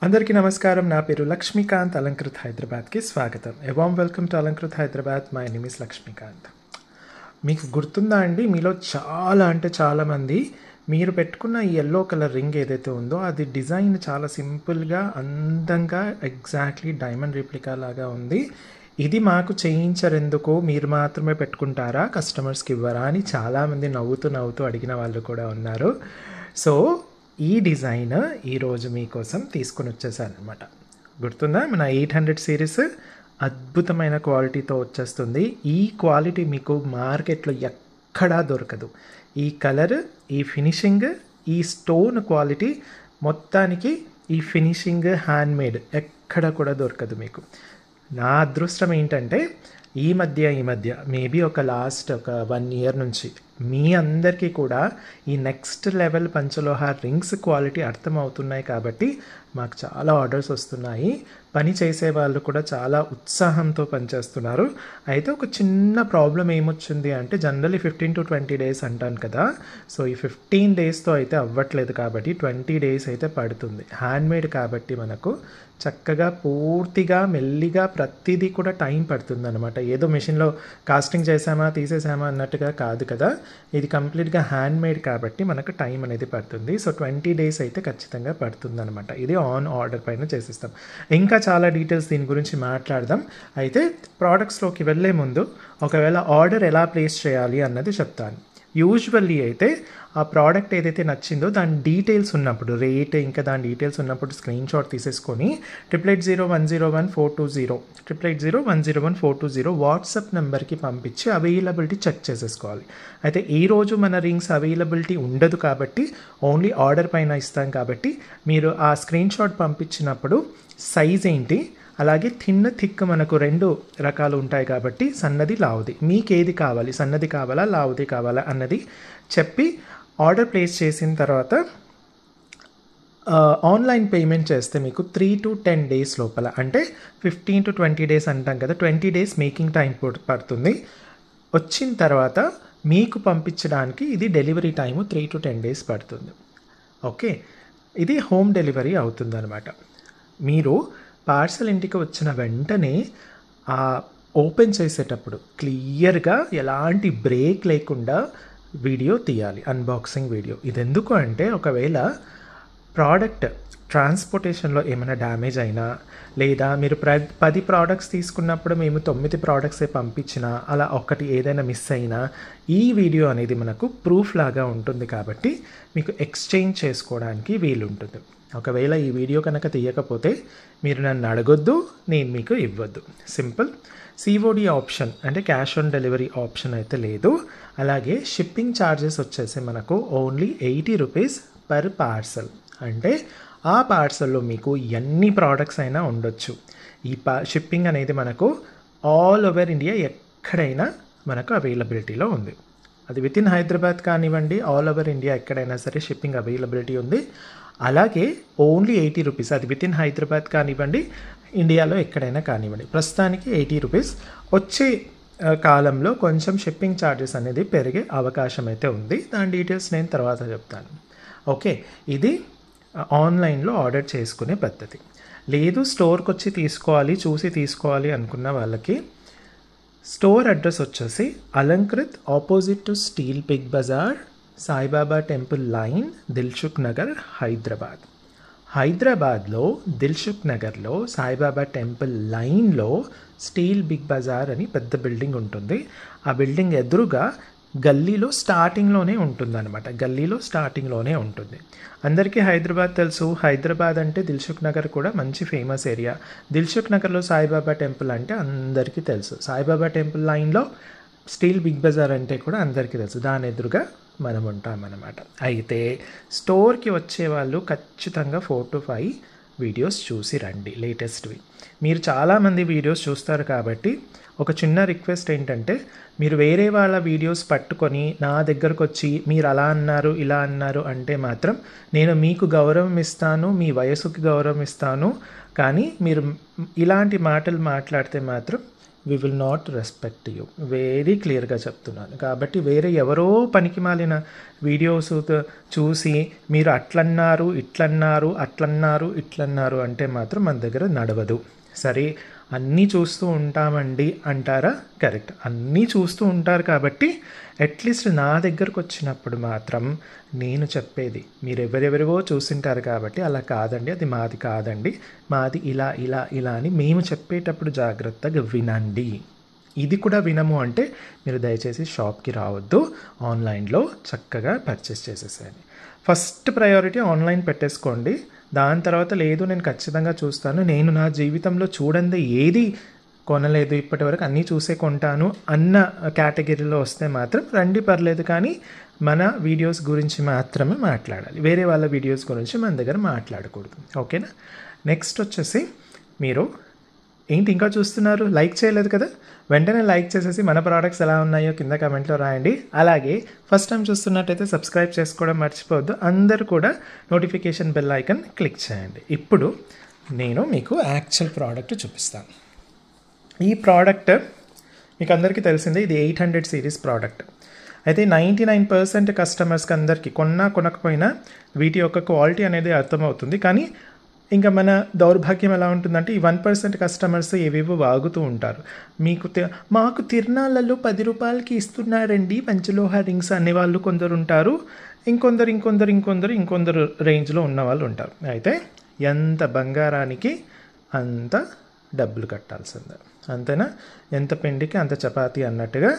అందరికీ నమస్కారం. నా పేరు లక్ష్మీకాంత్. అలంకృత్ హైదరాబాద్కి స్వాగతం. A warm welcome to Alankrit Hyderabad. My name is Lakshmikanth. మీకు గుర్తుందా అండి, మీలో చాలామంది మీరు పెట్టుకున్న ఈ ఎల్లో కలర్ రింగ్ ఏదైతే ఉందో అది డిజైన్ చాలా సింపుల్గా, అందంగా, ఎగ్జాక్ట్లీ డైమండ్ రిప్లికా లాగా ఉంది. ఇది మాకు చేయించరెందుకు, మీరు మాత్రమే పెట్టుకుంటారా, కస్టమర్స్కి ఇవ్వరా అని చాలామంది నవ్వుతూ అడిగిన వాళ్ళు కూడా ఉన్నారు. సో ఈ డిజైన్ ఈరోజు మీకోసం తీసుకొని వచ్చేసానమాట. గుర్తుందా, మన 800 సిరీస్ అద్భుతమైన క్వాలిటీతో వచ్చేస్తుంది. ఈ క్వాలిటీ మీకు మార్కెట్లో ఎక్కడా దొరకదు. ఈ కలర్, ఈ ఫినిషింగ్, ఈ స్టోన్ క్వాలిటీ, మొత్తానికి ఈ ఫినిషింగ్ హ్యాండ్మేడ్ ఎక్కడ కూడా దొరకదు మీకు. నా అదృష్టం ఏంటంటే ఈ మధ్య మేబీ ఒక లాస్ట్ 1 ఇయర్ నుంచి మీ అందరికీ కూడా ఈ నెక్స్ట్ లెవెల్ పంచలోహార్ రింగ్స్ క్వాలిటీ అర్థమవుతున్నాయి. కాబట్టి మాకు చాలా ఆర్డర్స్ వస్తున్నాయి. పని చేసే వాళ్ళు కూడా చాలా ఉత్సాహంతో పనిచేస్తున్నారు. అయితే ఒక చిన్న ప్రాబ్లం ఏమొచ్చింది అంటే, జనరల్లీ 15 to 20 days అంటాను కదా. సో ఈ 15 daysతో అయితే అవ్వట్లేదు, కాబట్టి 20 days అయితే పడుతుంది. హ్యాండ్మేడ్ కాబట్టి మనకు చక్కగా పూర్తిగా మెల్లిగా ప్రతిదీ కూడా టైం పడుతుంది అనమాట. ఏదో మెషిన్లో కాస్టింగ్ చేసామా తీసేసామా అన్నట్టుగా కాదు కదా. ఇది కంప్లీట్గా హ్యాండ్మేడ్ కాబట్టి మనకు టైం అనేది పడుతుంది. సో 20 days అయితే ఖచ్చితంగా పడుతుంది అనమాట. ఇది ఆన్ ఆర్డర్ పైన చేసిస్తాం. ఇంకా చాలా డీటెయిల్స్ దీని గురించి మాట్లాడదాం. అయితే ప్రోడక్ట్స్లోకి వెళ్ళే ముందు ఒకవేళ ఆర్డర్ ఎలా ప్లేస్ చేయాలి అన్నది చెప్తాను. యూజువల్లీ అయితే ఆ ప్రోడక్ట్ ఏదైతే నచ్చిందో దాని డీటెయిల్స్ ఉన్నప్పుడు, రేట్ ఇంకా దాని డీటెయిల్స్ ఉన్నప్పుడు స్క్రీన్ షాట్ తీసేసుకొని 880101 880101 వాట్సాప్ నెంబర్కి పంపించి అవైలబిలిటీ చెక్ చేసేసుకోవాలి. అయితే ఈరోజు మన రింగ్స్ అవైలబిలిటీ ఉండదు కాబట్టి ఓన్లీ ఆర్డర్ పైన ఇస్తాం. కాబట్టి మీరు ఆ స్క్రీన్ షాట్ పంపించినప్పుడు సైజ్ ఏంటి, అలాగే థిక్ మనకు 2 రకాలు ఉంటాయి కాబట్టి సన్నది లావుది, మీకు ఏది కావాలి, సన్నది కావాలా లావుది కావాలా అన్నది చెప్పి ఆర్డర్ ప్లేస్ చేసిన తర్వాత ఆన్లైన్ పేమెంట్ చేస్తే మీకు 3 to 10 days లోపల, అంటే 15 to 20 days అంటాం కదా, 20 days మేకింగ్ టైం పడుతుంది. వచ్చిన తర్వాత మీకు పంపించడానికి ఇది డెలివరీ టైము 3 to 10 days పడుతుంది. ఓకే, ఇది హోమ్ డెలివరీ అవుతుంది అనమాట. మీరు పార్సల్ ఇంటికి వచ్చిన వెంటనే ఓపెన్ చేసేటప్పుడు క్లియర్గా ఎలాంటి బ్రేక్ లేకుండా వీడియో తీయాలి, అన్బాక్సింగ్ వీడియో. ఇది ఎందుకు అంటే, ఒకవేళ ప్రోడక్ట్ ట్రాన్స్పోర్టేషన్లో ఏమైనా డ్యామేజ్ అయినా, లేదా మీరు 10 ప్రోడక్ట్స్ తీసుకున్నప్పుడు మేము 9 ప్రోడక్ట్సే పంపించినా, అలా ఒకటి ఏదైనా మిస్ అయినా ఈ వీడియో అనేది మనకు ప్రూఫ్ లాగా ఉంటుంది. కాబట్టి మీకు ఎక్స్చేంజ్ చేసుకోవడానికి వీలుంటుంది. ఒకవేళ ఈ వీడియో కనుక తీయకపోతే మీరు నన్ను అడగొద్దు, నేను మీకు ఇవ్వద్దు. సింపుల్. సిఓడి ఆప్షన్ అంటే క్యాష్ ఆన్ డెలివరీ ఆప్షన్ అయితే లేదు. అలాగే షిప్పింగ్ ఛార్జెస్ వచ్చేసి మనకు ఓన్లీ 80 రూపీస్ పర్ పార్సల్. అంటే ఆ పార్సల్లో మీకు ఎన్ని ప్రోడక్ట్స్ అయినా ఉండొచ్చు. ఈ షిప్పింగ్ అనేది మనకు ఆల్ ఓవర్ ఇండియా ఎక్కడైనా మనకు అవైలబిలిటీలో ఉంది. అది వితిన్ హైదరాబాద్ కానివ్వండి, ఆల్ ఓవర్ ఇండియా ఎక్కడైనా సరే షిప్పింగ్ అవైలబిలిటీ ఉంది. అలాగే ఓన్లీ 80 రూపీస్, అది వితిన్ హైదరాబాద్ కానివ్వండి, ఇండియాలో ఎక్కడైనా కానివ్వండి. ప్రస్తుతానికి 80 రూపీస్. వచ్చే కాలంలో కొంచెం షిప్పింగ్ ఛార్జెస్ అనేది పెరిగే అవకాశం అయితే ఉంది. దాని డీటెయిల్స్ నేను తర్వాత చెప్తాను. ఓకే, ఇది ఆన్లైన్లో ఆర్డర్ చేసుకునే పద్ధతి. లేదు స్టోర్కి వచ్చి చూసి తీసుకోవాలి అనుకున్న వాళ్ళకి స్టోర్ అడ్రస్ వచ్చేసి Alankrit, opposite to steel Big Bazaar, Saibaba temple lane, Dilsukh Nagar, Hyderabad. హైదరాబాద్లో దిల్సుఖ్ నగర్లో సాయిబాబా టెంపుల్ లైన్లో స్టీల్ బిగ్ బజార్ అని పెద్ద బిల్డింగ్ ఉంటుంది. ఆ బిల్డింగ్ ఎదురుగా గల్లీలో స్టార్టింగ్లోనే ఉంటుంది. అందరికీ హైదరాబాద్ తెలుసు. హైదరాబాద్ అంటే దిల్సుఖ్ నగర్ కూడా మంచి ఫేమస్ ఏరియా. దిల్సుఖ్ నగర్లో సాయిబాబా టెంపుల్ అంటే అందరికీ తెలుసు. సాయిబాబా టెంపుల్ లైన్లో స్టీల్ బిగ్ బజార్ అంటే కూడా అందరికీ తెలుసు. దాని ఎదురుగా మనం ఉంటామన్నమాట. అయితే స్టోర్కి వచ్చే వాళ్ళు ఖచ్చితంగా 4 to 5 వీడియోస్ చూసి రండి, లేటెస్ట్వి. మీరు చాలామంది వీడియోస్ చూస్తారు కాబట్టి ఒక చిన్న రిక్వెస్ట్ ఏంటంటే, మీరు వేరే వాళ్ళ వీడియోస్ పట్టుకొని నా దగ్గరకు వచ్చి మీరు అలా అన్నారు ఇలా అన్నారు అంటే మాత్రం నేను మీకు గౌరవం ఇస్తాను, మీ వయసుకి గౌరవం ఇస్తాను. కానీ మీరు ఇలాంటి మాటలు మాట్లాడితే మాత్రం we will not respect you. Very క్లియర్గా చెప్తున్నాను. కాబట్టి వేరే ఎవరో పనికి మాలిన వీడియోస్ చూసి మీరు అట్లన్నారు ఇట్లన్నారు అంటే మాత్రం మన దగ్గర నడవదు. సరే, అన్నీ చూస్తూ ఉంటామండి అంటారా? కరెక్ట్, అన్నీ చూస్తూ ఉంటారు. కాబట్టి అట్లీస్ట్ నా దగ్గరకు వచ్చినప్పుడు మాత్రం నేను చెప్పేది మీరు ఎవరెవరివో చూసింటారు కాబట్టి అలా కాదండి, అది మాది కాదండి, మాది ఇలా అని మేము చెప్పేటప్పుడు జాగ్రత్తగా వినండి. ఇది కూడా వినము అంటే మీరు దయచేసి షాప్కి రావద్దు, ఆన్లైన్లో చక్కగా పర్చేస్ చేసేసేయండి. ఫస్ట్ ప్రయారిటీ ఆన్లైన్ పెట్టేసుకోండి. దాని తర్వాత లేదు నేను ఖచ్చితంగా చూస్తాను, నేను నా జీవితంలో చూడండి ఏది కొనలేదు ఇప్పటివరకు, అన్నీ చూసే కొంటాను అన్న కేటగిరీలో వస్తే మాత్రం రండి, పర్లేదు. కానీ మన వీడియోస్ గురించి మాత్రమే మాట్లాడాలి, వేరే వాళ్ళ వీడియోస్ గురించి మన దగ్గర మాట్లాడకూడదు. ఓకేనా? నెక్స్ట్ వచ్చేసి మీరు ఏంటి ఇంకా చూస్తున్నారు, లైక్ చేయలేదు కదా? వెంటనే లైక్ చేసేసి మన ప్రోడక్ట్స్ ఎలా ఉన్నాయో కింద కమెంట్లో రాయండి. అలాగే ఫస్ట్ టైం చూస్తున్నట్టయితే సబ్స్క్రైబ్ చేసుకోవడం మర్చిపోవద్దు. అందరూ కూడా నోటిఫికేషన్ బెల్ ఐకన్ క్లిక్ చేయండి. ఇప్పుడు నేను మీకు యాక్చువల్ ప్రోడక్ట్ చూపిస్తాను. ఈ ప్రోడక్ట్ మీకు అందరికీ తెలిసిందే, ఇది 800 సిరీస్ ప్రోడక్ట్. అయితే 99% కస్టమర్స్కి అందరికీ కొనకపోయినా వీటి యొక్క క్వాలిటీ అనేది అర్థమవుతుంది. కానీ ఇంకా మన దౌర్భాగ్యం ఎలా ఉంటుందంటే ఈ 1% కస్టమర్స్ ఏవేవో వాగుతూ ఉంటారు. మాకు తిరునాళ్ళలో 10 రూపాయలకి ఇస్తున్నారండి పంచలోహ రింగ్స్ అనేవాళ్ళు కొందరు ఉంటారు, ఇంకొందరు రేంజ్లో ఉన్న వాళ్ళు ఉంటారు. అయితే ఎంత బంగారానికి అంత డబ్బులు కట్టాల్సిందే, అంతేనా? ఎంత పిండికి అంత చపాతీ అన్నట్టుగా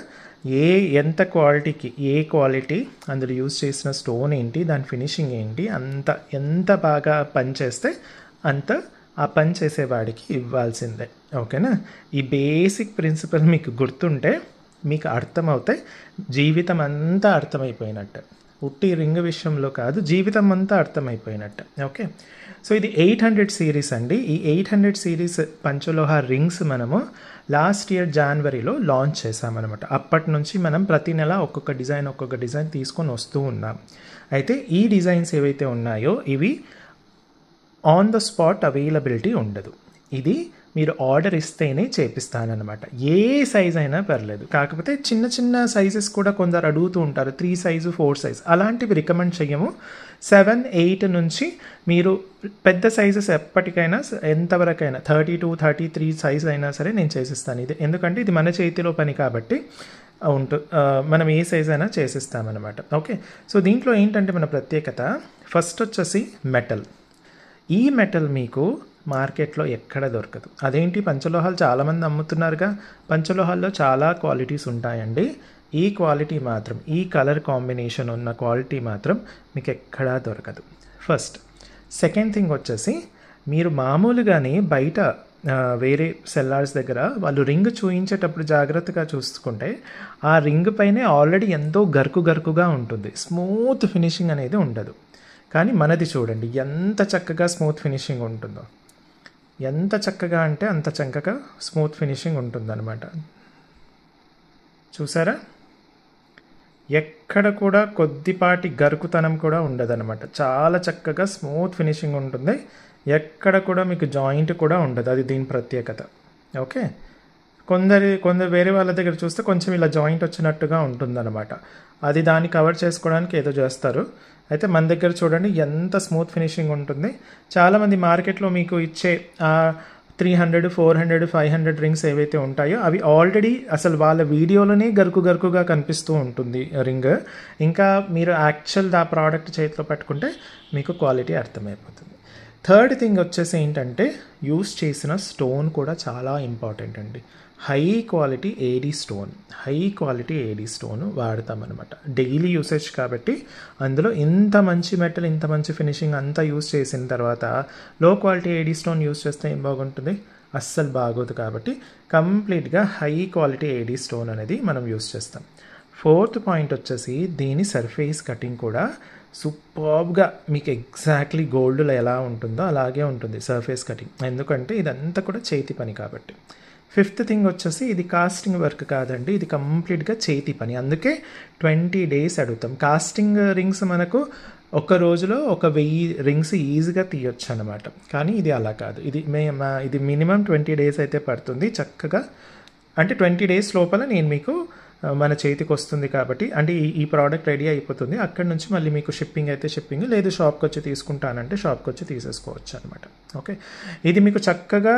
ఎంత క్వాలిటీకి ఏ క్వాలిటీ, అందులో యూజ్ చేసిన స్టోన్ ఏంటి, దాని ఫినిషింగ్ ఏంటి, ఎంత బాగా పని చేస్తే అంత ఆ పని చేసేవాడికి ఇవ్వాల్సిందే. ఓకేనా? ఈ బేసిక్ ప్రిన్సిపల్ మీకు గుర్తుంటే మీకు అర్థమవుతాయి, జీవితం అంతా అర్థమైపోయినట్టు. ఉట్టి రింగ్ విషయంలో కాదు, జీవితం అంతా అర్థమైపోయినట్టు. ఓకే, సో ఇది 800 సిరీస్ అండి. ఈ 800 సిరీస్ పంచలోహ రింగ్స్ మనము లాస్ట్ ఇయర్ జనవరిలో లాంచ్ చేసామన్నమాట. అప్పటి నుంచి మనం ప్రతి నెల ఒక్కొక్క డిజైన్ తీసుకొని వస్తూ ఉన్నాం. అయితే ఈ డిజైన్స్ ఏవైతే ఉన్నాయో ఇవి ఆన్ ద స్పాట్ అవైలబిలిటీ ఉండదు. ఇది మీరు ఆర్డర్ ఇస్తేనే చేపిస్తానన్నమాట. ఏ సైజ్ అయినా పర్లేదు. కాకపోతే చిన్న సైజెస్ కూడా కొందరు అడుగుతూ ఉంటారు, 3 సైజు 4 సైజు, అలాంటివి రికమెండ్ చేయము. 7, 8 నుంచి మీరు పెద్ద సైజెస్ ఎప్పటికైనా ఎంతవరకైనా 32, 33 సైజ్ అయినా సరే నేను చేసిస్తాను. ఇది ఎందుకంటే ఇది మన చేతిలో పని కాబట్టి మనం ఏ సైజ్ అయినా చేసిస్తామన్నమాట. ఓకే, సో దీంట్లో ఏంటంటే మన ప్రత్యేకత ఫస్ట్ వచ్చేసి మెటల్. ఈ మెటల్ మీకు మార్కెట్లో ఎక్కడ దొరకదు. అదేంటి, పంచలోహాలు చాలామంది అమ్ముతున్నారుగా, పంచలోహాల్లో చాలా క్వాలిటీస్ ఉంటాయండి. ఈ క్వాలిటీ మాత్రం, ఈ కలర్ కాంబినేషన్ ఉన్న క్వాలిటీ మాత్రం మీకు ఎక్కడా దొరకదు. ఫస్ట్. సెకండ్ థింగ్ వచ్చేసి మీరు మామూలుగానే బయట వేరే సెల్లార్స్ దగ్గర వాళ్ళు రింగ్ చూయించేటప్పుడు జాగ్రత్తగా చూసుకుంటే ఆ రింగ్ పైనే ఆల్రెడీ ఎంతో గరుకుగా ఉంటుంది, స్మూత్ ఫినిషింగ్ అనేది ఉండదు. కానీ మనది చూడండి ఎంత చక్కగా స్మూత్ ఫినిషింగ్ ఉంటుందో, ఎంత చక్కగా అంటే అంత చక్కగా స్మూత్ ఫినిషింగ్ ఉంటుందన్నమాట. చూసారా? ఎక్కడ కూడా కొద్దిపాటి గరుకుతనం కూడా ఉండదన్నమాట. చాలా చక్కగా స్మూత్ ఫినిషింగ్ ఉంటుంది, ఎక్కడ కూడా మీకు జాయింట్ కూడా ఉండదు. అది దీని ప్రత్యేకత. ఓకే, కొందరు వేరే వాళ్ళ దగ్గర చూస్తే కొంచెం ఇలా జాయింట్ వచ్చినట్టుగా ఉంటుందన్నమాట. అది దాన్ని కవర్ చేసుకోవడానికి ఏదో చేస్తారు. అయితే మన దగ్గర చూడండి ఎంత స్మూత్ ఫినిషింగ్ ఉంటుంది. చాలామంది మార్కెట్లో మీకు ఇచ్చే 300, 400, 500 రింగ్స్ ఏవైతే ఉంటాయో అవి ఆల్రెడీ అసలు వాళ్ళ వీడియోలోనే గరుకుగా కనిపిస్తూ ఉంటుంది రింగ్. ఇంకా మీరు యాక్చువల్ ఆ ప్రోడక్ట్ చేతిలో పట్టుకుంటే మీకు క్వాలిటీ అర్థమైపోతుంది. థర్డ్ థింగ్ వచ్చేసి ఏంటంటే యూస్ చేసిన స్టోన్ కూడా చాలా ఇంపార్టెంట్ అండి. హై క్వాలిటీ ఏడీ స్టోన్ వాడతామన్నమాట. డైలీ యూసేజ్ కాబట్టి అందులో ఇంత మంచి మెటల్, ఇంత మంచి ఫినిషింగ్ అంతా యూస్ చేసిన తర్వాత లో క్వాలిటీ ఏడీ స్టోన్ యూస్ చేస్తే ఏం బాగుంటుంది? అస్సలు బాగోదు. కాబట్టి కంప్లీట్గా హై క్వాలిటీ ఏడీ స్టోన్ అనేది మనం యూస్ చేస్తాం. ఫోర్త్ పాయింట్ వచ్చేసి దీని సర్ఫేస్ కటింగ్ కూడా సూపర్బ్గా మీకు ఎగ్జాక్ట్లీ గోల్డ్లో ఎలా ఉంటుందో అలాగే ఉంటుంది సర్ఫేస్ కటింగ్, ఎందుకంటే ఇదంతా కూడా చేతి పని కాబట్టి. ఫిఫ్త్ థింగ్ వచ్చేసి ఇది కాస్టింగ్ వర్క్ కాదండి, ఇది కంప్లీట్గా చేతి పని. అందుకే 20 డేస్ అడుగుతాం. కాస్టింగ్ రింగ్స్ మనకు ఒక రోజులో 1000 రింగ్స్ ఈజీగా తీయొచ్చు అనమాట. కానీ ఇది అలా కాదు, ఇది మినిమం 20 డేస్ అయితే పడుతుంది. చక్కగా అంటే 20 డేస్ లోపల నేను మీకు మన చేతికి వస్తుంది కాబట్టి, అంటే ఈ ప్రోడక్ట్ రెడీ అయిపోతుంది. అక్కడ నుంచి మళ్ళీ మీకు షిప్పింగ్ అయితే షిప్పింగ్, లేదు షాప్కి వచ్చి తీసుకుంటానంటే షాప్కి వచ్చి తీసేసుకోవచ్చు అనమాట. ఓకే, ఇది మీకు చక్కగా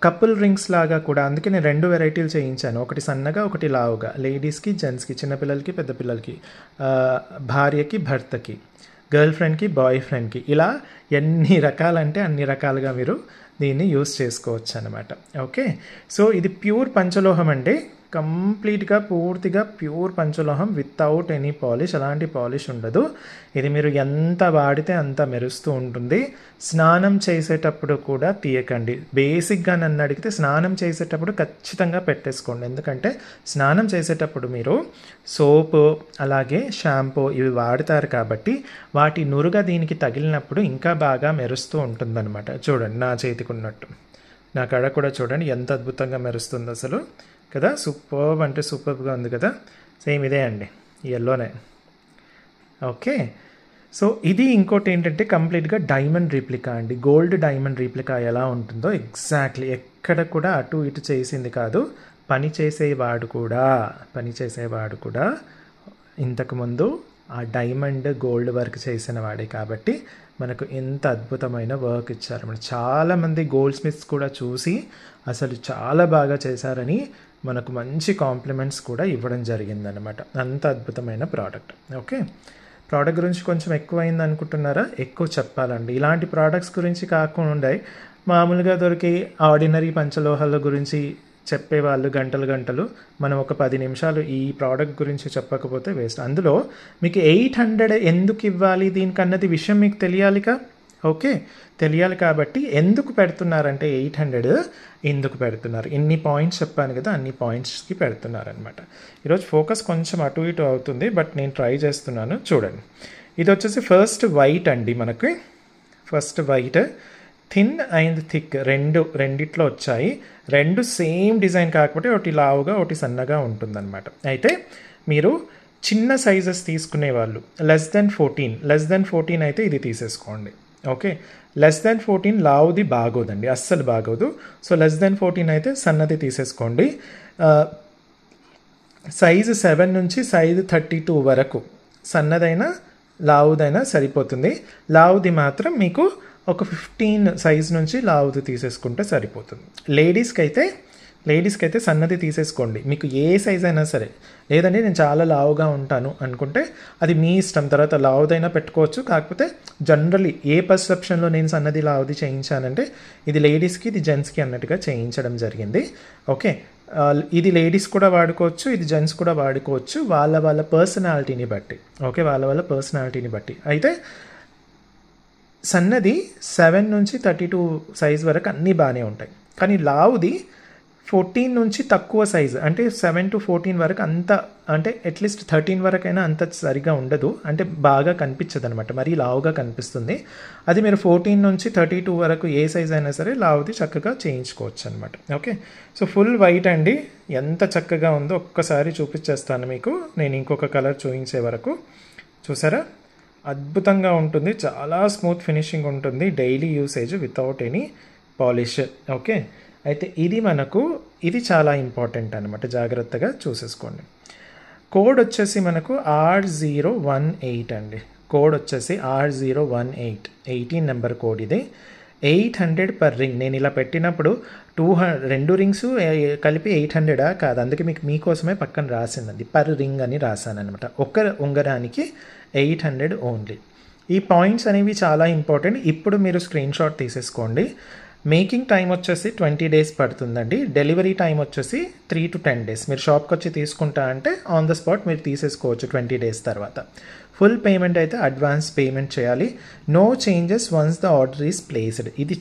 కపుల్ రింగ్స్ లాగా కూడా, అందుకే నేను 2 వెరైటీలు చేయించాను. ఒకటి సన్నగా, ఒకటి లావుగా, లేడీస్కి, జెంట్స్కి, చిన్నపిల్లలకి, పెద్ద పిల్లలకి, భార్యకి, భర్తకి, గర్ల్ ఫ్రెండ్కి, బాయ్ ఫ్రెండ్కి, ఇలా ఎన్ని రకాలంటే అన్ని రకాలుగా మీరు దీన్ని యూస్ చేసుకోవచ్చు అనమాట. ఓకే, సో ఇది ప్యూర్ పంచలోహం అండి, కంప్లీట్గా పూర్తిగా ప్యూర్ పంచలోహం వితౌట్ ఎనీ పాలిష్, అలాంటి పాలిష్ ఉండదు. ఇది మీరు ఎంత వాడితే అంత మెరుస్తూ ఉంటుంది. స్నానం చేసేటప్పుడు కూడా తీయకండి. బేసిక్గా నన్ను అడిగితే స్నానం చేసేటప్పుడు ఖచ్చితంగా పెట్టేసుకోండి. ఎందుకంటే స్నానం చేసేటప్పుడు మీరు సోపు అలాగే షాంపూ ఇవి వాడతారు కాబట్టి వాటి నురుగ దీనికి తగిలినప్పుడు ఇంకా బాగా మెరుస్తూ ఉంటుందన్నమాట. చూడండి నా చేతికి ఉన్నట్టు, నా కడ కూడా చూడండి ఎంత అద్భుతంగా మెరుస్తుంది అసలు కదా. సూపర్బ్ అంటే సూపర్బ్గా ఉంది కదా. సేమ్ ఇదే అండి, ఎల్లోనే. ఓకే, సో ఇది ఇంకోటి ఏంటంటే కంప్లీట్గా డైమండ్ రీప్లికా అండి. గోల్డ్ డైమండ్ రీప్లికా ఎలా ఉంటుందో ఎగ్జాక్ట్లీ ఎక్కడ కూడా అటు ఇటు చేసింది కాదు. పని చేసేవాడు కూడా ఇంతకుముందు ఆ డైమండ్ గోల్డ్ వర్క్ చేసిన వాడే కాబట్టి మనకు ఎంత అద్భుతమైన వర్క్ ఇచ్చారు. మన చాలామంది గోల్డ్ స్మిత్స్ కూడా చూసి అసలు చాలా బాగా చేశారని మనకు మంచి కాంప్లిమెంట్స్ కూడా ఇవ్వడం జరిగిందనమాట. అంత అద్భుతమైన ప్రోడక్ట్. ఓకే, ప్రోడక్ట్ గురించి కొంచెం ఎక్కువైంది అనుకుంటున్నారా? ఎక్కువ చెప్పాలండి. ఇలాంటి ప్రోడక్ట్స్ గురించి కాకుండా మామూలుగా దొరికి ఆర్డినరీ పంచలోహాల గురించి చెప్పేవాళ్ళు గంటలు, మనం ఒక 10 నిమిషాలు ఈ ప్రోడక్ట్ గురించి చెప్పకపోతే వేస్ట్. అందులో మీకు 800 ఎందుకు ఇవ్వాలి దీనికన్నది విషయం మీకు తెలియాలిగా. ఓకే, తెలియాలి కాబట్టి ఎందుకు పెడుతున్నారంటే 800 ఎందుకు పెడుతున్నారు, ఇన్ని పాయింట్స్ చెప్పాను కదా, అన్ని పాయింట్స్కి పెడుతున్నారనమాట. ఈరోజు ఫోకస్ కొంచెం అటు ఇటు అవుతుంది, బట్ నేను ట్రై చేస్తున్నాను. చూడండి, ఇది వచ్చేసి ఫస్ట్ వైట్ అండి. మనకి first white thin and thick రెండిట్లో వచ్చాయి. 2 సేమ్ డిజైన్ కాకపోతే ఒకటి లావుగా ఒకటి సన్నగా ఉంటుందన్నమాట. అయితే మీరు చిన్న సైజెస్ తీసుకునే వాళ్ళు లెస్ దెన్ 14 అయితే ఇది తీసేసుకోండి. ఓకే, లెస్ దెన్ 14 లావుది బాగోదండి, అస్సలు బాగోదు. సో లెస్ దెన్ 14 అయితే సన్నది తీసేసుకోండి. సైజు 7 నుంచి సైజు 32 వరకు సన్నదైనా లావుదైనా సరిపోతుంది. లావుది మాత్రం మీకు ఒక 15 సైజ్ నుంచి లావుది తీసేసుకుంటే సరిపోతుంది. లేడీస్కి అయితే సన్నది తీసేసుకోండి, మీకు ఏ సైజ్ అయినా సరే. లేదంటే నేను చాలా లావుగా ఉంటాను అనుకుంటే అది మీ ఇష్టం, తర్వాత లావుదైనా పెట్టుకోవచ్చు. కాకపోతే జనరల్లీ ఏ పర్సెప్షన్లో నేను సన్నది లావుది చేయించానంటే ఇది లేడీస్కి, ఇది జెంట్స్కి అన్నట్టుగా చేయించడం జరిగింది. ఓకే, ఇది లేడీస్ కూడా వాడుకోవచ్చు, ఇది జెంట్స్ కూడా వాడుకోవచ్చు, వాళ్ళ పర్సనాలిటీని బట్టి. ఓకే, వాళ్ళ పర్సనాలిటీని బట్టి. అయితే సన్నది 7 నుంచి 32 సైజ్ వరకు అన్నీ బాగానే ఉంటాయి. కానీ లావుది 14 నుంచి తక్కువ సైజు, అంటే 7 to 14 వరకు అంత, అంటే అట్లీస్ట్ 13 వరకైనా అంత సరిగా ఉండదు, అంటే బాగా కనిపించదు అనమాట, మరీ లావుగా కనిపిస్తుంది. అది మీరు 14 నుంచి 32 వరకు ఏ సైజ్ అయినా సరే లావుది చక్కగా చేయించుకోవచ్చు అనమాట. ఓకే, సో ఫుల్ వైట్ అండి, ఎంత చక్కగా ఉందో ఒక్కసారి చూపించేస్తాను మీకు నేను ఇంకొక కలర్ చూపించే వరకు. చూసారా, అద్భుతంగా ఉంటుంది, చాలా స్మూత్ ఫినిషింగ్ ఉంటుంది, daily usage without any polish. Okay, అయితే ఇది చాలా ఇంపార్టెంట్ అనమాట, జాగ్రత్తగా చూసేసుకోండి. కోడ్ వచ్చేసి మనకు R018 అండి. కోడ్ వచ్చేసి R018, 18 నెంబర్ కోడ్. ఇది 800 పర్ రింగ్. నేను ఇలా పెట్టినప్పుడు 2 రింగ్స్ కలిపి 800 కాదు, అందుకే మీకోసమే పక్కన రాసిందండి, పర్ రింగ్ అని రాశాను అనమాట. ఒక ఉంగరానికి 800 ఓన్లీ. ఈ పాయింట్స్ అనేవి చాలా ఇంపార్టెంట్. ఇప్పుడు మీరు స్క్రీన్ షాట్ తీసేసుకోండి. మేకింగ్ టైం వచ్చేసి 20 డేస్ పడుతుందండి. డెలివరీ టైం వచ్చేసి 3 to 10 డేస్. మీరు షాప్కి వచ్చి తీసుకుంటా అంటే ఆన్ ద స్పాట్ మీరు తీసేసుకోవచ్చు 20 డేస్ తర్వాత. ఫుల్ పేమెంట్ అయితే అడ్వాన్స్ పేమెంట్ చేయాలి. No changes once the order is placed. ఇది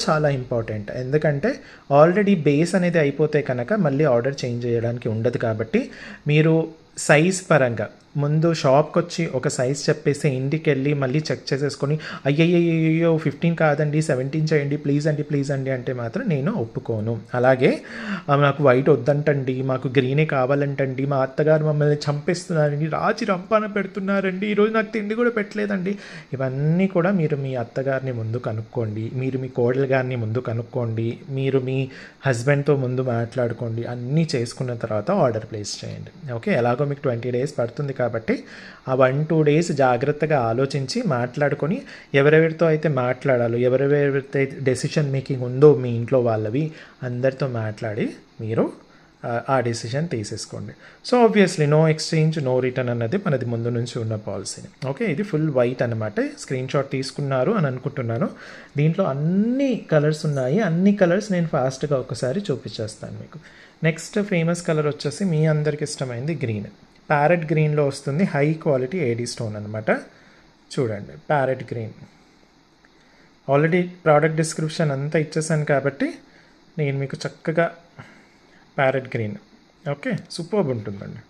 చాలా ఇంపార్టెంట్, ఎందుకంటే ఆల్రెడీ బేస్ అనేది అయిపోతే కనుక మళ్ళీ ఆర్డర్ చేంజ్ చేయడానికి ఉండదు. కాబట్టి మీరు సైజ్ పరంగా ముందు షాప్‌కొచ్చి ఒక సైజ్ చెప్పేసి ఇంటికెళ్ళి మళ్ళీ చెక్ చేసేసుకొని అయ్యయ్యయ్యయ్యో! 15 కాదండి 17 చేయండి ప్లీజ్ అండి అంటే మాత్రం నేను ఒప్పుకోను. అలాగే నాకు వైట్ వద్దంటండి, మాకు గ్రీనే కావాలంటండి, మా అత్తగారు మమ్మల్ని చంపేస్తున్నారండి, రాచి రంపాన పెడుతున్నారండి, ఈరోజు నాకు తిండి కూడా పెట్టలేదండి. ఇవన్నీ కూడా మీరు మీ అత్తగారిని ముందు కనుక్కోండి. మీరు మీ కోడలు గారిని ముందు కనుక్కోండి. మీరు మీ హస్బెండ్‌తో ముందు మాట్లాడుకోండి. అన్నీ చేసుకున్న తర్వాత ఆర్డర్ ప్లేస్ చేయండి. ఓకే. ఎలాగో మీకు 20 డేస్ పడుతుంది కాబట్టి ఆ 1-2 డేస్ జాగ్రత్తగా ఆలోచించి మాట్లాడుకొని ఎవరెవరితో అయితే మాట్లాడాలో, ఎవరెవరితో డెసిషన్ మేకింగ్ ఉందో మీ ఇంట్లో వాళ్ళవి అందరితో మాట్లాడి మీరు ఆ డెసిషన్ తీసేసుకోండి. So obviously no exchange no return అన్నది మనది ముందు నుంచి ఉన్న పాలసీని. ఓకే. ఇది ఫుల్ వైట్ అనమాట. స్క్రీన్ షాట్ తీసుకున్నారు అని అనుకుంటున్నాను. దీంట్లో అన్ని కలర్స్ ఉన్నాయి. అన్ని కలర్స్ నేను ఫాస్ట్గా ఒకసారి చూపించేస్తాను మీకు. నెక్స్ట్ ఫేమస్ కలర్ వచ్చేసి మీ అందరికి ఇష్టమైంది గ్రీన్. ప్యారెట్ గ్రీన్లో వస్తుంది. హై క్వాలిటీ ఏడీ స్టోన్ అనమాట. చూడండి parrot green. Already product description అంతా ఇచ్చేసాను కాబట్టి నేను మీకు చక్కగా ప్యారెట్ గ్రీన్. ఓకే. సూపర్బ్ ఉంటుందండి.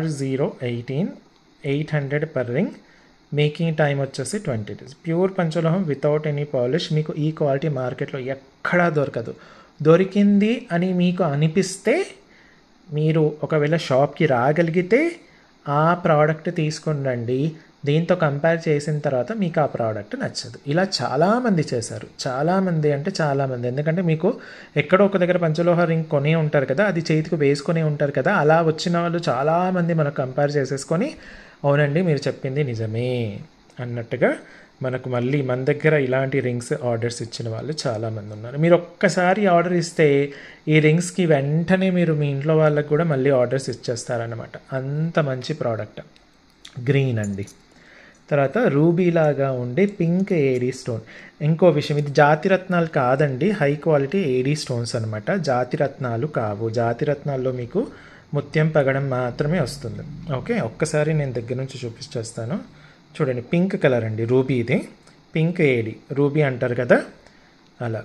R018 800 per ring. Making time వచ్చేసి 20 days. ప్యూర్ పంచలోహం వితౌట్ ఎనీ పాలిష్. మీకు ఈ క్వాలిటీ మార్కెట్లో ఎక్కడా దొరకదు. దొరికింది అని మీకు అనిపిస్తే మీరు ఒకవేళ షాప్కి రాగలిగితే ఆ ప్రోడక్ట్ తీసుకుని రండి. దీంతో కంపేర్ చేసిన తర్వాత మీకు ఆ ప్రోడక్ట్ నచ్చదు. ఇలా చాలామంది చేశారు. చాలామంది అంటే చాలామంది. ఎందుకంటే మీకు ఎక్కడో ఒక దగ్గర పంచలోహ రింగ్ కొనే ఉంటారు కదా, అది చేతికి వేసుకొని ఉంటారు కదా, అలా వచ్చిన వాళ్ళు చాలామంది మనకు కంపేర్ చేసేసుకొని అవునండి మీరు చెప్పింది నిజమే అన్నట్టుగా మనకు మళ్ళీ మన దగ్గర ఇలాంటి రింగ్స్ ఆర్డర్స్ ఇచ్చిన వాళ్ళు చాలామంది ఉన్నారు. మీరు ఒక్కసారి ఆర్డర్ ఇస్తే ఈ రింగ్స్కి వెంటనే మీరు మీ ఇంట్లో వాళ్ళకి కూడా మళ్ళీ ఆర్డర్స్ ఇచ్చేస్తారనమాట. అంత మంచి ప్రోడక్ట్. గ్రీన్ అండి. తర్వాత రూబీ లాగా ఉండే పింక్ ఏడీ స్టోన్. ఇంకో విషయం, ఇది జాతిరత్నాలు కాదండి, హై క్వాలిటీ ఏడీ స్టోన్స్ అనమాట. జాతిరత్నాలు కావు. జాతిరత్నాల్లో మీకు ముత్యం పగడం మాత్రమే వస్తుంది. ఓకే. ఒక్కసారి నేను దగ్గర నుంచి చూపించేస్తాను. చూడండి పింక్ కలర్ అండి రూబీ. ఇది పింక్ ఏడీ. రూబీ అంటారు కదా అలా,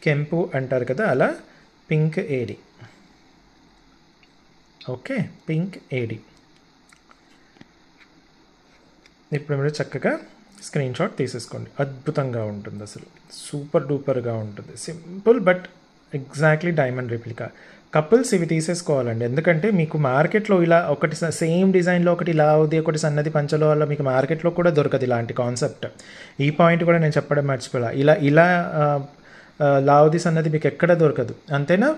కెంపు అంటారు కదా అలా, పింక్ ఏడీ. ఓకే. పింక్ ఏడీ. ఇప్పుడు మీరు చక్కగా స్క్రీన్ షాట్ తీసేసుకోండి. అద్భుతంగా ఉంటుంది, అసలు సూపర్ డూపర్గా ఉంటుంది. Simple but exactly diamond replica. Couples ఇవి తీసేసుకోవాలండి. ఎందుకంటే మీకు మార్కెట్లో ఇలా ఒకటి సేమ్ డిజైన్లో ఒకటి ఇలా అవుది, ఒకటి సన్నది పంచలో వల్ల మీకు మార్కెట్లో కూడా దొరకదు ఇలాంటి కాన్సెప్ట్. ఈ పాయింట్ కూడా నేను చెప్పడం మర్చిపోయా. ఇలా లావుది సన్నది మీకు ఎక్కడ దొరకదు. అంతేనా?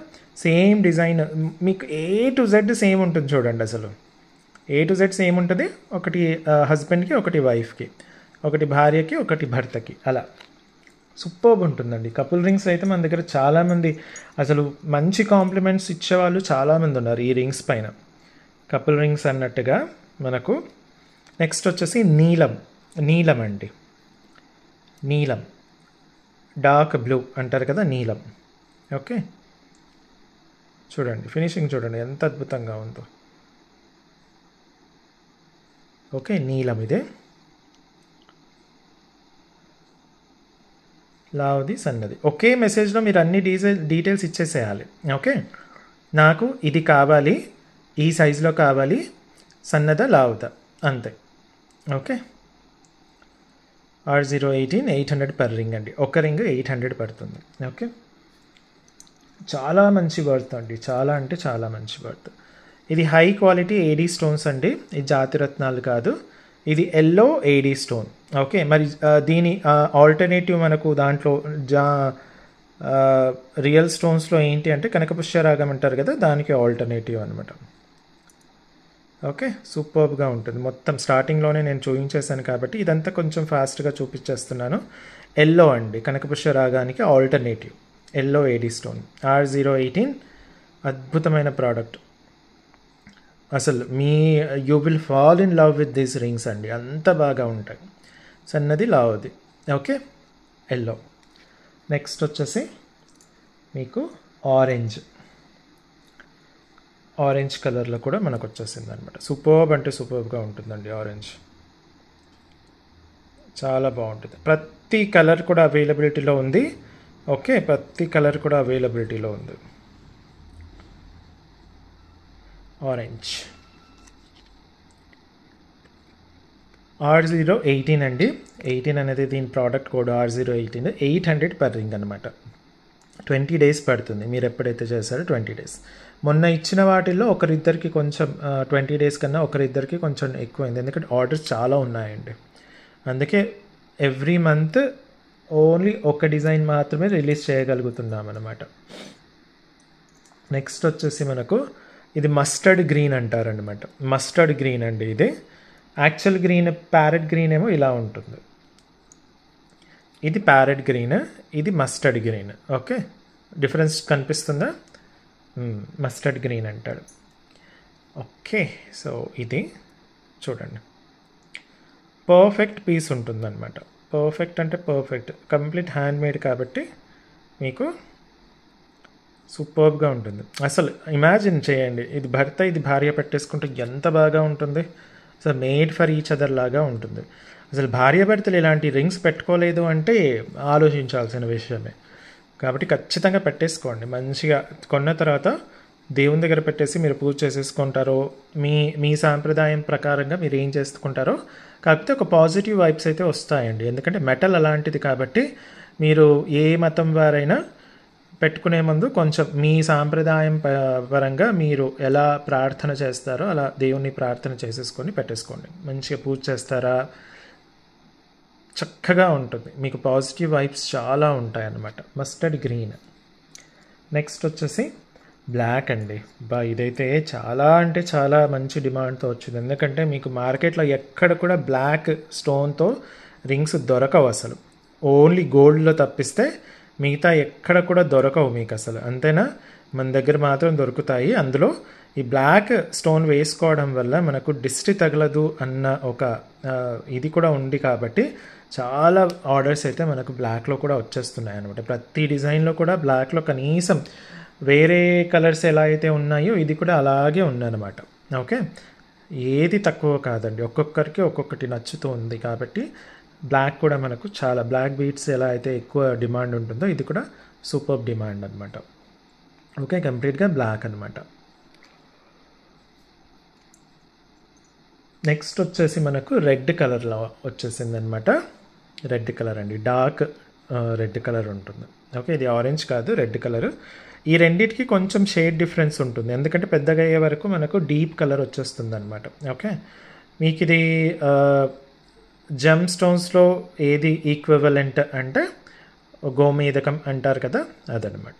సేమ్ డిజైన్ మీకు A to Z సేమ్ ఉంటుంది. చూడండి అసలు A to Z సేమ్ ఉంటుంది. ఒకటి హస్బెండ్కి, ఒకటి వైఫ్కి, ఒకటి భార్యకి, ఒకటి భర్తకి, అలా సూపర్బ్ ఉంటుందండి. కపుల్ రింగ్స్ అయితే మన దగ్గర చాలామంది అసలు మంచి కాంప్లిమెంట్స్ ఇచ్చేవాళ్ళు చాలామంది ఉన్నారు ఈ రింగ్స్ పైన. కపుల్ రింగ్స్ అన్నట్టుగా మనకు నెక్స్ట్ వచ్చేసి నీలం అండి. నీలం డార్క్ బ్లూ అంటారు కదా, నీలం. ఓకే. చూడండి ఫినిషింగ్ చూడండి ఎంత అద్భుతంగా ఉందో. ఓకే. నీలం ఇదే. లావుది సన్నది. ఒకే మెసేజ్లో మీరు అన్ని డీటెయిల్స్ ఇచ్చేసేయాలి. ఓకే. నాకు ఇది కావాలి, ఈ సైజులో కావాలి, సన్నదా లావుదా, అంతే. ఓకే. R018 800 per రింగ్ అండి. ఒక రింగ్ 800 పడుతుంది. ఓకే. చాలా మంచి వర్త్ అండి, చాలా అంటే చాలా మంచి వర్త్. ఇది హై క్వాలిటీ ఏడీ స్టోన్స్ అండి. ఇది జాతిరత్నాలు కాదు, ఇది ఎల్లో ఏడీ స్టోన్. ఓకే. మరి దీని ఆల్టర్నేటివ్ మనకు దాంట్లో రియల్ స్టోన్స్లో ఏంటి అంటే కనకపుష్యరాగం అంటారు కదా, దానికి ఆల్టర్నేటివ్ అనమాట. ఓకే. సూపర్బ్గా ఉంటుంది. మొత్తం స్టార్టింగ్లోనే నేను చూపించేసాను కాబట్టి ఇదంతా కొంచెం ఫాస్ట్గా చూపించేస్తున్నాను. ఎల్లో అండి, కనకపుష్యరాగానికి alternative yellow AD stone. R018 అద్భుతమైన ప్రోడక్ట్. అసలు you will fall in love with these rings అండి, అంత బాగా ఉంటాయి. సన్నది లావుది. ఓకే. ఎల్లో. నెక్స్ట్ వచ్చేసి మీకు ఆరెంజ్ కలర్లో కూడా మనకు వచ్చేసింది అనమాట. సూపర్బ్ అంటే సూపర్బ్గా ఉంటుందండి ఆరెంజ్. చాలా బాగుంటుంది. ప్రతి కలర్ కూడా అవైలబిలిటీలో ఉంది. ఓకే. ప్రతి కలర్ కూడా అవైలబిలిటీలో ఉంది. ఆరెంజ్. R018 అండి. 18 అనేది దీని product code. R018 800 per ring అనమాట. 20 డేస్ పడుతుంది మీరు ఎప్పుడైతే చేస్తారో 20 డేస్. మొన్న ఇచ్చిన వాటిల్లో ఒకరిద్దరికి కొంచెం 20 డేస్ కన్నా ఒకరిద్దరికి కొంచెం ఎక్కువైంది, ఎందుకంటే ఆర్డర్స్ చాలా ఉన్నాయండి. అందుకే ఎవ్రీ మంత్ ఓన్లీ ఒక డిజైన్ మాత్రమే రిలీజ్ చేయగలుగుతున్నాం అనమాట. నెక్స్ట్ వచ్చేసి మనకు ఇది మస్టర్డ్ గ్రీన్ అంటారనమాట. మస్టర్డ్ గ్రీన్ అండి ఇది. యాక్చువల్ గ్రీన్ ప్యారెట్ గ్రీన్ ఏమో ఇలా ఉంటుంది, ఇది ప్యారెట్ గ్రీన్, ఇది మస్టర్డ్ గ్రీన్. ఓకే, డిఫరెన్స్ కనిపిస్తుందా? మస్టర్డ్ గ్రీన్ అంటాడు. ఓకే, సో ఇది చూడండి, పర్ఫెక్ట్ పీస్ ఉంటుందన్నమాట. పర్ఫెక్ట్ అంటే పర్ఫెక్ట్, కంప్లీట్ హ్యాండ్ మేడ్ కాబట్టి మీకు సూపర్గా ఉంటుంది. అసలు ఇమాజిన్ చేయండి, ఇది భర్త ఇది భార్య పెట్టేసుకుంటే ఎంత బాగా ఉంటుంది. అసలు మేడ్ ఫర్ ఈచ్ అదర్ లాగా ఉంటుంది. అసలు భార్య భర్తలు ఇలాంటి రింగ్స్ పెట్టుకోలేదు అంటే ఆలోచించాల్సిన విషయమే. కాబట్టి ఖచ్చితంగా పెట్టేసుకోండి. మంచిగా కొన్న తర్వాత దేవుని దగ్గర పెట్టేసి మీరు పూజ చేసేసుకుంటారో, మీ సాంప్రదాయం ప్రకారంగా మీరు ఏం చేసుకుంటారో, కాకపోతే ఒక పాజిటివ్ వైబ్స్ అయితే వస్తాయండి. ఎందుకంటే మెటల్ అలాంటిది కాబట్టి మీరు ఏ మతం వారైనా పెట్టుకునే ముందు కొంచెం మీ సాంప్రదాయం పరంగా మీరు ఎలా ప్రార్థన చేస్తారో అలా దేవుని ప్రార్థన చేసేసుకొని పెట్టేసుకోండి. మంచిగా పూజ చేస్తారా, చక్కగా ఉంటుంది, మీకు పాజిటివ్ వైబ్స్ చాలా ఉంటాయన్నమాట. Mustard green. నెక్స్ట్ వచ్చేసి బ్లాక్ అండి. ఇదైతే చాలా అంటే చాలా మంచి డిమాండ్తో వచ్చింది. ఎందుకంటే మీకు మార్కెట్లో ఎక్కడ కూడా బ్లాక్ స్టోన్తో రింగ్స్ దొరకవు అసలు. ఓన్లీ గోల్డ్లో తప్పిస్తే మిగతా ఎక్కడ కూడా దొరకవు మీకు అసలు. అంతేనా, మన దగ్గర మాత్రం దొరుకుతాయి. అందులో ఈ బ్లాక్ స్టోన్ వేసుకోవడం వల్ల మనకు దిష్టి తగలదు అన్న ఒక ఇది కూడా ఉంది కాబట్టి చాలా ఆర్డర్స్ అయితే మనకు బ్లాక్లో కూడా వచ్చేస్తున్నాయి అనమాట. ప్రతి డిజైన్లో కూడా బ్లాక్లో కనీసం వేరే కలర్స్ ఎలా అయితే ఉన్నాయో ఇది కూడా అలాగే ఉందన్నమాట. ఓకే, ఏది తక్కువ కాదండి, ఒక్కొక్కరికి ఒక్కొక్కటి నచ్చుతూ ఉంది కాబట్టి బ్లాక్ కూడా మనకు చాలా, బ్లాక్ బీట్స్ ఎలా అయితే ఎక్కువ డిమాండ్ ఉంటుందో ఇది కూడా సూపర్ డిమాండ్ అనమాట. ఓకే, కంప్లీట్గా బ్లాక్ అనమాట. నెక్స్ట్ వచ్చేసి మనకు రెడ్ కలర్లో వచ్చేసింది అనమాట. రెడ్ కలర్ అండి, డార్క్ రెడ్ కలర్ ఉంటుంది. ఓకే, ఇది ఆరెంజ్ కాదు, రెడ్ కలర్. ఈ రెండింటికి కొంచెం షేడ్ డిఫరెన్స్ ఉంటుంది, ఎందుకంటే పెద్దగా అయ్యే వరకు మనకు డీప్ కలర్ వచ్చేస్తుంది అనమాట. ఓకే, మీకు ఇది జెమ్ స్టోన్స్లో ఏది ఈక్వివలెంట్ అంటే గోమేదకం అంటారు కదా, అదనమాట.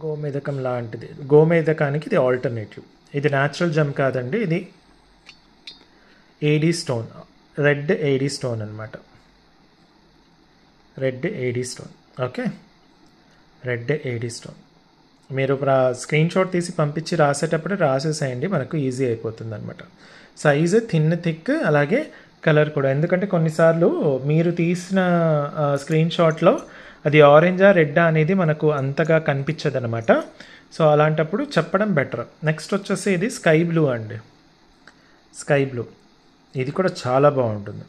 గోమేదకం లాంటిది. గోమేదకానికి ఇది ఆల్టర్నేటివ్. ఇది న్యాచురల్ జెమ్ కాదండి, ఇది AD stone, red AD stone అనమాట. Red AD stone. Okay, red AD stone. మీరు స్క్రీన్ షాట్ తీసి పంపించి రాసేటప్పుడు రాసేసేయండి, మనకు ఈజీ అయిపోతుంది అనమాట. సైజు థిన్ థిక్ అలాగే కలర్ కూడా, ఎందుకంటే కొన్నిసార్లు మీరు తీసిన స్క్రీన్ షాట్లో అది ఆరెంజా రెడ్డా అనేది మనకు అంతగా కనిపించదు అనమాట. సో అలాంటప్పుడు చెప్పడం బెటర్. నెక్స్ట్ వచ్చేసి ఇది స్కై బ్లూ అండి. స్కై బ్లూ ఇది కూడా చాలా బాగుంటుంది,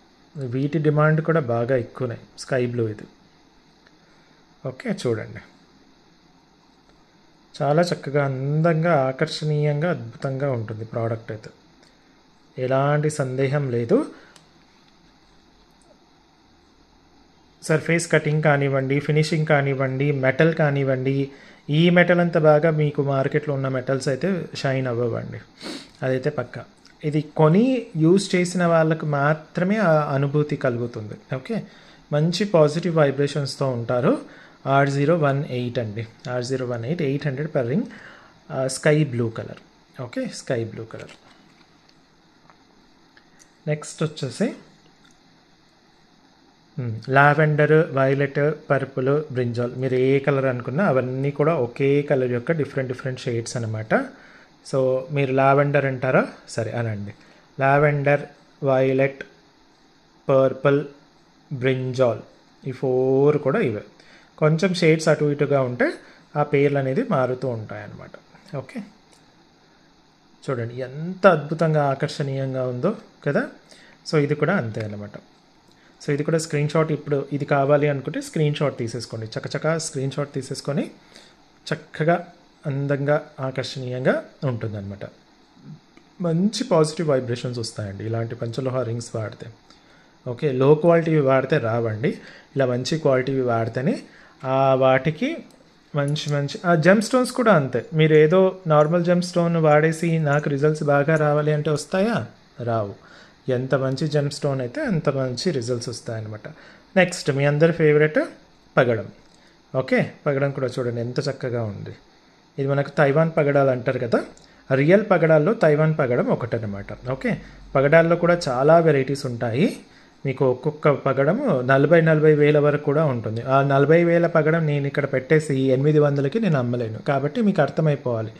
వీటి డిమాండ్ కూడా బాగా ఎక్కువనే. స్కై బ్లూ ఇది. ఓకే, చూడండి చాలా చక్కగా అందంగా ఆకర్షణీయంగా అద్భుతంగా ఉంటుంది ప్రోడక్ట్ అయితే, ఎలాంటి సందేహం లేదు. సర్ఫేస్ కటింగ్ కానివ్వండి, ఫినిషింగ్ కానివ్వండి, మెటల్ కానివ్వండి, ఈ మెటల్ అంత బాగా మీకు మార్కెట్లో ఉన్న మెటల్స్ అయితే షైన్ అవ్వండి, అదైతే పక్కా. ఇది కొని యూజ్ చేసిన వాళ్ళకు మాత్రమే ఆ అనుభూతి కలుగుతుంది. ఓకే, మంచి పాజిటివ్ వైబ్రేషన్స్తో ఉంటారు. R018 అండి, R018 800 per ring, sky blue colour. Okay, sky blue colour. Next వచ్చేసి లావెండర్, వైలెట్, పర్పుల్, బ్రింజాల్, మీరు ఏ కలర్ అనుకున్నా అవన్నీ కూడా ఒకే కలర్ యొక్క డిఫరెంట్ షేడ్స్ అనమాట. సో మీరు లావెండర్ అంటారా, సరే అనండి. లావెండర్, వైలెట్, పర్పుల్, బ్రింజాల్, ఈ 4 కూడా ఇవే. కొంచెం షేడ్స్ అటు ఇటుగా ఉంటే ఆ పేర్లు అనేది మారుతూ ఉంటాయి అన్నమాట. ఓకే, చూడండి ఎంత అద్భుతంగా ఆకర్షణీయంగా ఉందో కదా. సో ఇది కూడా అంతే అన్నమాట. సో ఇది కూడా స్క్రీన్ షాట్, ఇప్పుడు ఇది కావాలి అనుకుంటే స్క్రీన్ షాట్ తీసేసుకోండి, చక్కచక్క స్క్రీన్ షాట్ తీసేసుకొని చక్కగా అందంగా ఆకర్షణీయంగా ఉంటుందన్నమాట. మంచి పాజిటివ్ వైబ్రేషన్స్ వస్తాయండి ఇలాంటి పంచలోహ రింగ్స్ వాడితే. ఓకే, లో క్వాలిటీవి వాడితే రావండి, ఇలా మంచి క్వాలిటీవి వాడితేనే వాటికి మంచి మంచి జెమ్ స్టోన్స్ కూడా అంతే. మీరు ఏదో నార్మల్ జెమ్ స్టోన్ వాడేసి నాకు రిజల్ట్స్ బాగా రావాలి అంటే వస్తాయా? రావు. ఎంత మంచి జెమ్ స్టోన్ అయితే అంత మంచి రిజల్ట్స్ వస్తాయన్నమాట. నెక్స్ట్ మీ అందరి ఫేవరెట్ పగడం. ఓకే, పగడం కూడా చూడండి ఎంత చక్కగా ఉంది. ఇది మనకు తైవాన్ పగడాలు అంటారు కదా, రియల్ పగడాల్లో తైవాన్ పగడం ఒకటనమాట. ఓకే, పగడాల్లో కూడా చాలా వెరైటీస్ ఉంటాయి. మీకు ఒక్కొక్క పగడము 40,000 వేల వరకు కూడా ఉంటుంది. ఆ 40,000 పగడం నేను ఇక్కడ పెట్టేసి 800కి నేను అమ్మలేను. కాబట్టి మీకు అర్థమైపోవాలి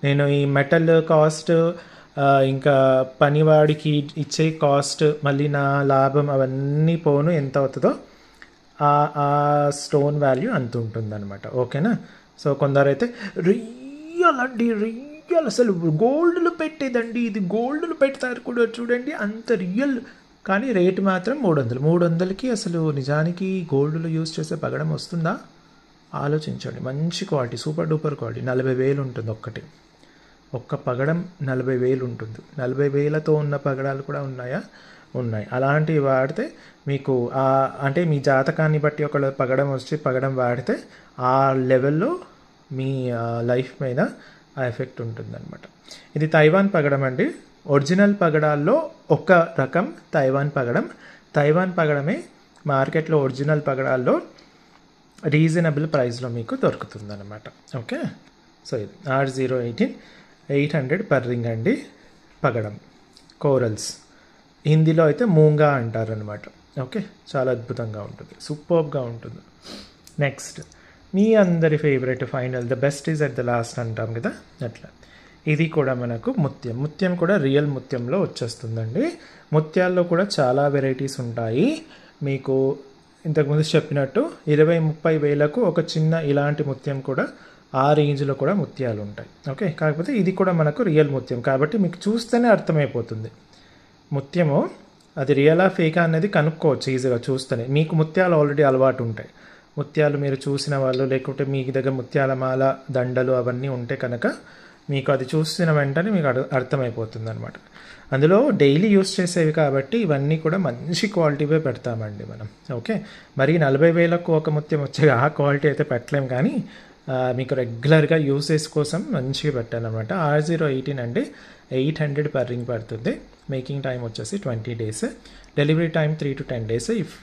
నేను ఈ మెటల్ కాస్ట్, ఇంకా పనివాడికి ఇచ్చే కాస్ట్, మళ్ళీ నా లాభం అవన్నీ పోను ఎంత అవుతుందో ఆ స్టోన్ వాల్యూ అంత ఉంటుందన్నమాట. ఓకేనా? సో కొందరైతే రియల్ అండి, రియల్ అసలు గోల్డ్లో పెట్టేదండి, ఇది గోల్డ్లో పెడతారు కూడా చూడండి అంత రియల్, కానీ రేటు మాత్రం 300కి అసలు నిజానికి గోల్డ్లో యూజ్ చేసే పగడం వస్తుందా? ఆలోచించండి. మంచి క్వాలిటీ, సూపర్ డూపర్ క్వాలిటీ. 40,000 ఉంటుంది ఒక్క పగడం, 40,000 ఉంటుంది. 40,000తో ఉన్న పగడాలు కూడా ఉన్నాయా? ఉన్నాయి. అలాంటివి వాడితే మీకు అంటే మీ జాతకాన్ని బట్టి ఒక పగడం వాడితే ఆ లెవెల్లో మీ లైఫ్ మీద ఆ ఎఫెక్ట్ ఉంటుందన్నమాట. ఇది తైవాన్ పగడం అండి. ఒరిజినల్ పగడాల్లో ఒక రకం తైవాన్ పగడం. తైవాన్ పగడమే మార్కెట్లో ఒరిజినల్ పగడాల్లో రీజనబుల్ ప్రైస్లో మీకు దొరుకుతుందన్నమాట. ఓకే, సో ఇది R018 800 పర్ రింగ్ అండి. పగడం కోరల్స్, హిందీలో అయితే మూంగా అంటారనమాట. ఓకే, చాలా అద్భుతంగా ఉంటుంది, సూపర్గా ఉంటుంది. నెక్స్ట్ మీ అందరి favourite final, the best is at the last అంటాం కదా, అట్లా ఇది కూడా మనకు ముత్యం కూడా రియల్ ముత్యంలో వచ్చేస్తుందండి. ముత్యాల్లో కూడా చాలా వెరైటీస్ ఉంటాయి. మీకు ఇంతకుముందు చెప్పినట్టు 20-30 వేలకు ఒక చిన్న ఇలాంటి ముత్యం కూడా, ఆ రేంజ్లో కూడా ముత్యాలు ఉంటాయి. ఓకే, కాకపోతే ఇది కూడా మనకు రియల్ ముత్యం కాబట్టి మీకు చూస్తేనే అర్థమైపోతుంది ముత్యము అది రియలా ఫేకా అనేది కనుక్కోవచ్చు ఈజీగా చూస్తేనే. మీకు ముత్యాలు ఆల్రెడీ అలవాటు ఉంటాయి, ముత్యాలు మీరు చూసిన వాళ్ళు, లేకుంటే మీ దగ్గర ముత్యాల మాల దండలు అవన్నీ ఉంటే కనుక మీకు అది చూసిన వెంటనే మీకు అర్థమైపోతుంది అనమాట. అందులో డైలీ యూస్ చేసేవి కాబట్టి ఇవన్నీ కూడా మంచి క్వాలిటీవే పెడతామండి మనం. ఓకే, మరి 40,000కు ఒక ముత్యం వచ్చే ఆ క్వాలిటీ అయితే పెట్టలేం, కానీ మీకు రెగ్యులర్గా యూసేజ్ కోసం మంచిగా పెట్టాను అనమాట. R018 అండి, 800 పర్ రింగ్ పడుతుంది. మేకింగ్ టైం వచ్చేసి 20 days, delivery time 3 to 10 days if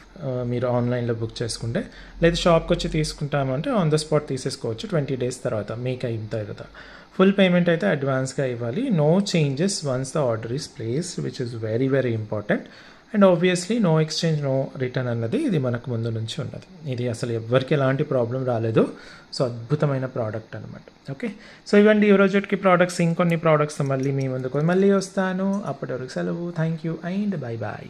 మీరు ఆన్లైన్లో బుక్ చేసుకుంటే. లేదా షాప్కి వచ్చి తీసుకుంటామంటే ఆన్ ద స్పాట్ తీసేసుకోవచ్చు 20 days తర్వాత మీకు అయిన తర్వాత. ఫుల్ పేమెంట్ అయితే అడ్వాన్స్గా ఇవ్వాలి. No changes once the order is placed, which is very very important. And obviously no exchange no return అన్నది ఇది మనకు ముందు నుంచి ఉన్నది. ఇది అసలు ఎవరికి ఎలాంటి ప్రాబ్లం రాలేదు. సో అద్భుతమైన ప్రోడక్ట్ అనమాట. ఓకే, సో ఇవ్వండి ఈ రోజుకి ప్రోడక్ట్స్. ఇంకొన్ని ప్రోడక్ట్స్ మళ్ళీ మీ ముందుకు మళ్ళీ వస్తాను. అప్పటి వరకు సెలవు. Thank you and bye bye.